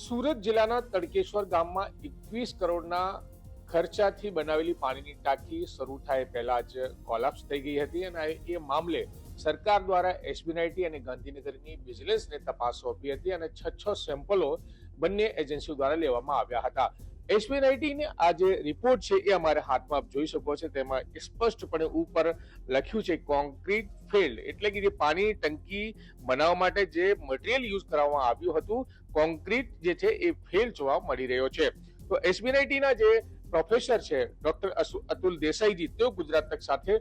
સુરત જિલ્લાના તડકેશ્વર ગામમાં 21 કરોડના ખર્ચાથી બનાવેલી પાણીની ટાંકી શરૂ થાય પહેલા જ કોલાપ્સ થઈ ગઈ હતી અને એ મામલે સરકાર દ્વારા એસબીઆઈટી અને ગાંધીનગરની વિજિલન્સને તપાસ સોંપી હતી અને 6 સેમ્પલો બંને એજન્સીઓ દ્વારા લેવામાં આવ્યા હતા. એસબીઆઈટીને આ જે રિપોર્ટ છે એ અમારે હાથમાં આપ જોઈ શકો છો. તેમાં સ્પષ્ટપણે ઉપર લખ્યું છે કોન્ક્રીટ ફેલ્ડ, એટલે કે જે પાણીની ટંકી બનાવવા માટે જે મટીરિયલ યુઝ કરવામાં આવ્યું હતું કોન્ક્રીટ જે છે એ ફેલ જોવા મળી રહ્યો છે. તો એસબીઆઈટીના જે પ્રોફેસર છે ડોક્ટર અતુલ દેસાઈજી, તેઓ ગુજરાત તક સાથે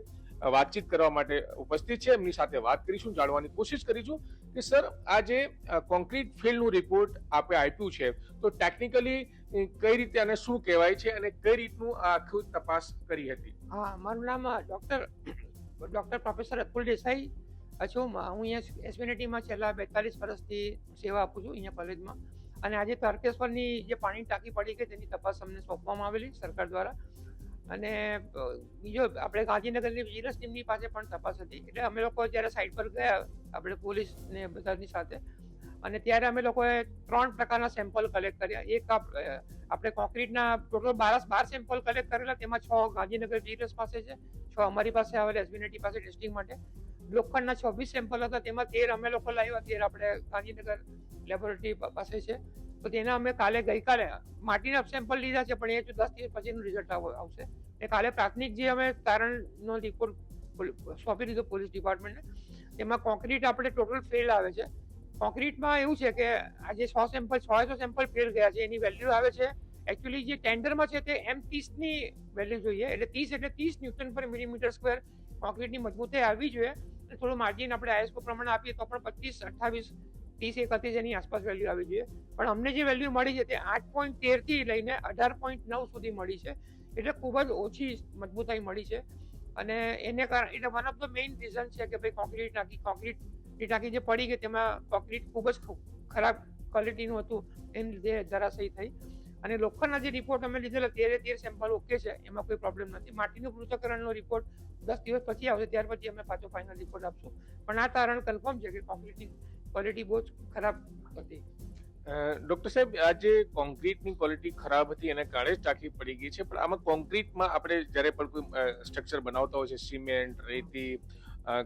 વાતચીત કરવા માટે ઉપસ્થિત છે. એમની સાથે વાત કરીશું, જાણવાની કોશિશ કરીશું કે સર આ જે કોન્ક્રીટ ફિલ્ડનું રિપોર્ટ આપે આપ્યું છે તો ટેકનિકલી કઈ રીતે આને શું કહેવાય છે અને કઈ રીતનું આ આખું તપાસ કરી હતી. હા, મારું નામ ડોક્ટર પ્રોફેસર અતુલ દેસાઈ છું. હું અહીંયા એસબીઆઈટીમાં છેલ્લા 42 વર્ષથી સેવા આપું છું અહીંયા કોલેજમાં. અને આજે તડકેશ્વરની જે પાણીની ટાંકી પડી ગઈ તેની તપાસ અમને સોંપવામાં આવેલી સરકાર દ્વારા. અને બીજો આપણે ગાંધીનગરની વિજિલન્સ ટીમની પાસે પણ તપાસ હતી. એટલે અમે લોકો જ્યારે સાઇટ પર ગયા આપણે પોલીસ ને બધાની સાથે, અને ત્યારે અમે લોકોએ 3 પ્રકારના સેમ્પલ કલેક્ટ કર્યા. એક આપણે કોન્ક્રીટના ટોટલ 12 સેમ્પલ કલેક્ટ કરેલા, તેમાં 6 ગાંધીનગર વિજિલન્સ પાસે છે, 6 અમારી પાસે આવેલા એસબીઆઈટી પાસે ટેસ્ટિંગ માટે. લોખંડના 26 સેમ્પલ હતા, તેમાં 13 અમે લોકો લાવ્યા, 13 આપણે ગાંધીનગર લેબોરેટરી પાસે છે. તો તેના અમે ગઈકાલે માટીના સેમ્પલ લીધા છે, પણ એ 10 દિવસ પછીનું રિઝલ્ટ આવશે. એ કાલે પ્રાથમિક જે અમે તારણનો રિપોર્ટ સોંપી દીધો પોલીસ ડિપાર્ટમેન્ટને, તેમાં કોન્ક્રીટ આપણે ટોટલ ફેલ આવે છે. કોન્ક્રીટમાં એવું છે કે આજે 100 સેમ્પલ ફેલ ગયા છે. એની વેલ્યુ આવે છે એકચ્યુઅલી જે ટેન્ડરમાં છે તે M30ની વેલ્યુ જોઈએ, એટલે 30 ન્યૂટન પર મિલીમીટર સ્ક્વેર કોન્ક્રીટની મજબૂતાઈ આવવી જોઈએ. થોડું માર્જિન આપણે આઈએસઓ પ્રમાણે આપીએ તો પણ 25, 28, 30, 31 એની આસપાસ વેલ્યુ આવી જોઈએ. પણ અમને જે વેલ્યુ મળી છે તે 8.13 થી લઈને 18.9 સુધી મળી છે, એટલે ખૂબ જ ઓછી મજબૂતાઈ મળી છે. અને એને કારણે એટલે one of the main reason છે કે ભાઈ કોન્ક્રીટની ટાંકી જે પડી ગઈ તેમાં કોન્ક્રીટ ખૂબ જ ખરાબ ક્વોલિટીનું હતું, એને લીધે ધરાશયી થઈ. અને લોખંડના જે રિપોર્ટ અમે લીધેલા 13 સેમ્પલ ઓકે છે, એમાં કોઈ પ્રોબ્લેમ નથી. માટીનું પૃથ્થકરણનો રિપોર્ટ 10 દિવસ પછી આવશે, ત્યાર પછી અમે પાછો ફાઇનલ રિપોર્ટ આપશું. પણ આ તારણ કન્ફર્મ છે કે કોન્ક્રીટની ક્વોલિટી બહુ જ ખરાબ હતી. ડોક્ટર સાહેબ, આ જે કોન્ક્રીટની ક્વોલિટી ખરાબ હતી એને કારણે જ ટાંકી પડી ગઈ છે. પણ આમાં કોન્ક્રીટમાં આપણે જ્યારે પણ કોઈ સ્ટ્રક્ચર બનાવતા હોય છે, સિમેન્ટ, રેતી,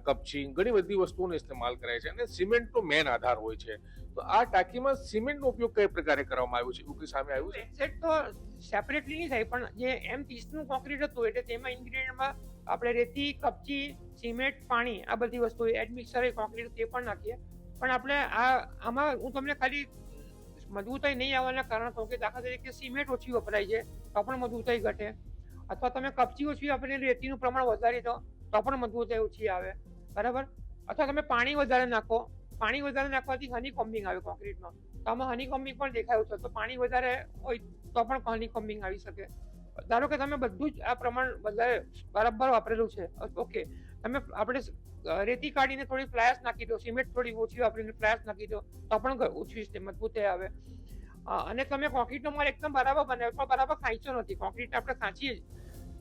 કપચી, ઘણી બધી વસ્તુઓનો ઇસ્તેમાલ કરે છે અને સિમેન્ટનો મેન આધાર હોય છે. તો આ ટાંકીમાં સિમેન્ટનો ઉપયોગ કઈ પ્રકારે કરવામાં આવ્યો છે, એવું કંઈ સામે આવ્યું છે? એક્ઝેક્ટ તો સેપરેટલી નહીં થાય, પણ જે M30નું કોન્ક્રીટ હતું એટલે તેમાં ઇન્ગ્રેડિયન્ટમાં આપણે રેતી, કપચી, સિમેન્ટ, પાણી, આ બધી વસ્તુ એડમિક્સર કોન્ક્રીટ તે પણ નાખીએ. પણ આપણે આમાં હું તમને ખાલી મજબૂતાઈ નહીં આવવાના કારણ કહું કે દાખલા તરીકે સિમેન્ટ ઓછી વપરાય છે તો પણ મજબૂતાઈ ઘટે, અથવા તમે કપચી ઓછી વાપરીને રેતીનું પ્રમાણ વધારી દો તો પણ મજબૂતાઈ ઓછી આવે, બરાબર. અથવા તમે પાણી વધારે નાખો, પાણી વધારે નાખવાથી હની કોમ્બિંગ આવે કોન્ક્રીટમાં, તો આમાં હની કોમ્બિંગ પણ દેખાયું છે. તો પાણી વધારે હોય તો પણ હની કોમ્બિંગ આવી શકે. ધારો કે તમે બધું જ આ પ્રમાણ વધારે બરાબર વાપરેલું છે, ઓકે, તમે આપણે રેતી કાઢીને થોડી ફ્લાયસ નાખી દો, સિમેન્ટ થોડી ઓછી વાપરીને ફ્લાયસ નાખી દો તો પણ ઓછી મજબૂતાઈ આવે. અને તમે કોન્ક્રીટનો માલ એકદમ બરાબર બનાવ્યો પણ બરાબર ખાંચો નથી, કોન્ક્રીટ આપણે ખાંચીએ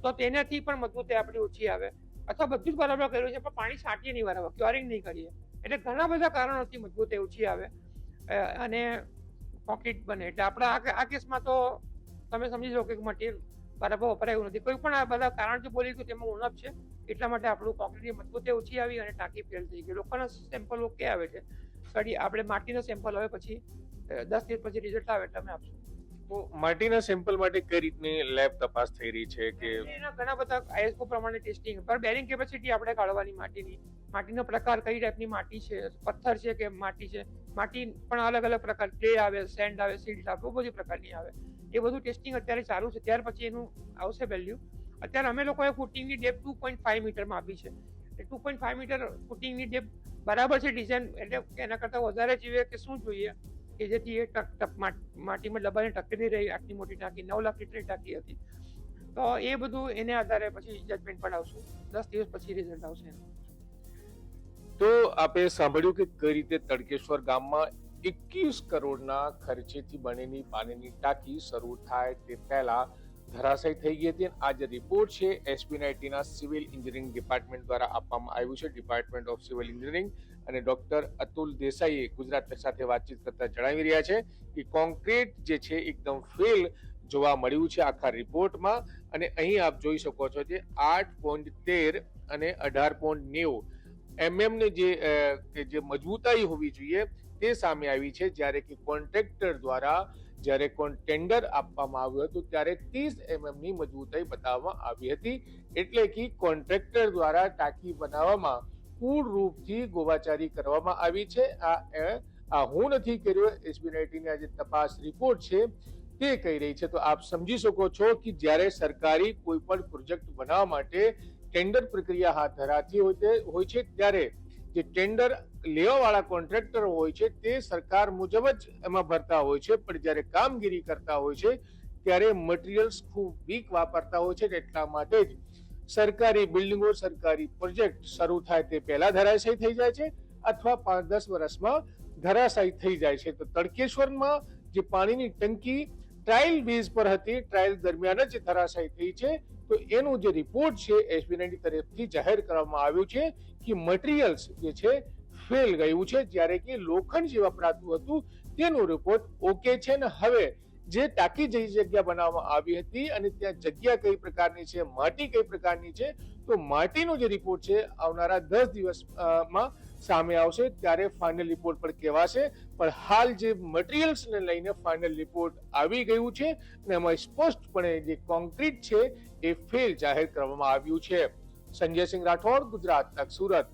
તો તેનાથી પણ મજબૂતાઈ આપણી ઓછી આવે. અથવા બધું જ બરાબર કર્યું છે પણ પાણી છાંટીએ નહીં બરાબર, ક્યોરિંગ નહીં કરીએ, એટલે ઘણા બધા કારણોથી મજબૂતાઈ ઓછી આવે અને કોન્ક્રીટ બને. એટલે આપણે આ કેસમાં તો તમે સમજી લો કે મટીરિયલ બરાબર વપરાયું નથી. કોઈ પણ આ બધા કારણ જે બોલી ગયું તેમાં ઉણપ છે, એટલા માટે આપણું કોન્ક્રીટની મજબૂતાઈ ઓછી આવી અને ટાંકી ફેલ થઈ ગઈ. લોકોના સેમ્પલ ઓકે આવે છે, આપણે માટીના સેમ્પલ હવે પછી 10 દિવસ પછી રિઝલ્ટ આવે એટલે અમે આપશું. તો માટીના સેમ્પલ માટે કઈ રીતની લેબ તપાસ થઈ રહી છે કે એના ઘણા બધા આઈએસઓ પ્રમાણે ટેસ્ટિંગ પર બેરિંગ કેપેસિટી આપણે કાઢવાની માટીનો પ્રકાર કઈ ટાઈપની માટી છે, પથ્થર છે કે માટી છે, માટી પણ અલગ અલગ પ્રકાર, ક્લે આવે, સેન્ડ આવે, સિલ્ટ આવે, બહુ બધી પ્રકારની આવે. એ બધું ટેસ્ટિંગ અત્યારે ચાલુ છે, ત્યાર પછી એનું આવશે વેલ્યુ. અત્યારે અમે લોકોએ ફૂટિંગની ડેપ્થ 2.5 મીટરમાં આપી છે. 2.5 મીટર ફૂટિંગની ડેપ્થ બરાબર છે ડિઝાઇન, એટલે એના કરતાં વધારે જોઈએ કે શું જોઈએ કે જેથી એ માટીમાં દબાઈને ટકી રહી. આટલી મોટી ટાંકી 9 લાખ લીટરની ટાંકી હતી, તો એ બધું એને આધારે પછી જજમેન્ટ પણ આવશું. 10 દિવસ પછી રિઝલ્ટ આવશે. તો આપે સાંભળ્યું કે કઈ રીતે તડકેશ્વર ગામમાં 21 કરોડના ખર્ચેથી બનેલી પાણીની ટાંકી શરૂ થાય તે પહેલા ધરાશાયી થઈ ગઈ હતી. આ જે રિપોર્ટ છે SB90 ના સિવિલ એન્જિનિયરિંગ ડિપાર્ટમેન્ટ દ્વારા આપવામાં આવ્યું છે. ડિપાર્ટમેન્ટ ઓફ સિવિલ એન્જિનિયરિંગ અને ડોક્ટર અતુલ દેસાઈએ ગુજરાત સાથે વાતચીત કરતા જણાવી રહ્યા છે કે કોન્ક્રીટ જે છે એકદમ ફેલ જોવા મળ્યું છે આખા રિપોર્ટમાં. અને અહીં આપ જોઈ શકો છો જે 8.13 અને 18.90 ની જે મજબૂતાઈ હોવી જોઈએ તે સામે આવી છે. જ્યારે કે કોન્ટ્રાક્ટર દ્વારા જ્યારે ટેન્ડર આપવામાં આવ્યું હતું ત્યારે 30 ની મજબૂતાઈ બતાવવામાં આવી હતી. એટલે કે કોન્ટ્રાક્ટર દ્વારા ટાંકી બનાવવામાં પૂર્ણ રૂપથી ગોવાચારી કરવામાં આવી છે. આ હું નથી કર્યો, SB90 ની આ જે તપાસ રિપોર્ટ છે તે કહી રહી છે. તો આપ સમજી શકો છો કે જ્યારે સરકારી કોઈ પણ પ્રોજેક્ટ બનાવવા માટે ટેન્ડર પ્રક્રિયા હાથ ધરાતી હોય છે ત્યારે જે ટેન્ડર લેવા વાળા કોન્ટ્રાક્ટર હોય છે તે સરકાર મુજબ જ એમાં ભરતા હોય છે, પણ જ્યારે કામગીરી કરતા હોય છે ત્યારે મટીરિયલ્સ ખૂબ વીક વાપરતા હોય છે. એટલા માટે જ સરકારી બિલ્ડિંગો, સરકારી પ્રોજેક્ટ શરૂ થાય તે પહેલા ધરાશાયી થઈ જાય છે અથવા 5-10 વર્ષમાં ધરાશાયી થઈ જાય છે. તો તડકેશ્વરમાં જે પાણીની ટંકી ટ્રાયલ બેઝ પર હતી, ટ્રાયલ દરમિયાન જ ધરાશાયી થઈ છે. તો એનું જે રિપોર્ટ છે SB90 તરફથી જાહેર કરવામાં આવ્યું છે કે મટીરિયલ્સ જે છે ફેલ ગયું છે, જ્યારે કે લોખંડ જે વપરાતું હતું તેનો રિપોર્ટ ઓકે છે. ને હવે જે ટાંકી જે જગ્યા બનાવવામાં આવી હતી અને ત્યાં જગ્યા કઈ પ્રકારની છે, માટી કઈ પ્રકારની છે, તો માટીનો જે રિપોર્ટ છે આવનારા 10 દિવસમાં સામે આવશે ત્યારે ફાઇનલ રિપોર્ટ પર કહેવાશે. પણ હાલ જે મટીરિયલ્સને લઈને ફાઇનલ રિપોર્ટ આવી ગયું છે અને એમાં સ્પષ્ટપણે જે કોન્ક્રીટ છે એ ફેલ જાહેર કરવામાં આવ્યું છે. સંજયસિંહ રાઠોડ, ગુજરાત તક, સુરત.